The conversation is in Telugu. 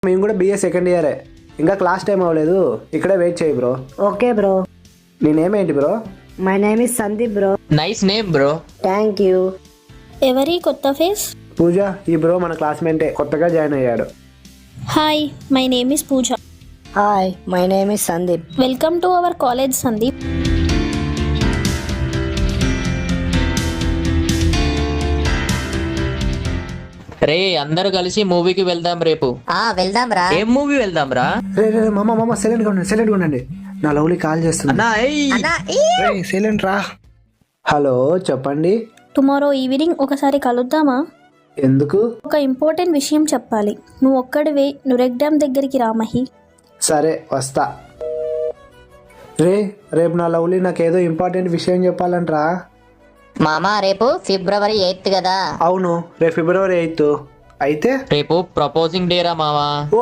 మేము కూడా BA సెకండ్ ఇయరే, ఇంకా క్లాస్ టైం అవ్వలేదు, ఇక్కడే వెయిట్ చేయి బ్రో. Okay bro. నీ నేమ్ ఏంటి bro? My name is Sandeep bro. Nice name bro. Thank you. ఎవరి కొత్త ఫేస్? పూజ, ఈ బ్రో మన క్లాస్మేటే, కొత్తగా జాయిన్ అయ్యాడు. Hi, my name is Pooja. Hi, my name is Sandeep. Welcome to our college Sandeep. రే అందరూ కలిసి మూవీకి వెళ్దాం రేపు. వెళ్దాం రా. ఏం మూవీ వెళ్దాం రా? రే మామ సైలెంట్గా ఉండండి, నా లవ్లీ కాల్ చేస్తున్నా. సైలెంట్ రా. హలో చెప్పండి. టుమారో ఈవినింగ్ ఒకసారి కలుద్దామా? ఎందుకు? ఒక ఇంపార్టెంట్ విషయం చెప్పాలి. నువ్వు ఒక్కడివే నురెగ్ డ్యామ్ దగ్గరికి రా మహి. సరే వస్తా. రేపు నా లవ్లీ నాకేదో ఇంపార్టెంట్ విషయం చెప్పాలంట్రా. మామా రేపు February 8th కదా? అవును, రేపు February 8th. అయితే రేపు ప్రపోజింగ్ డే రా మావా.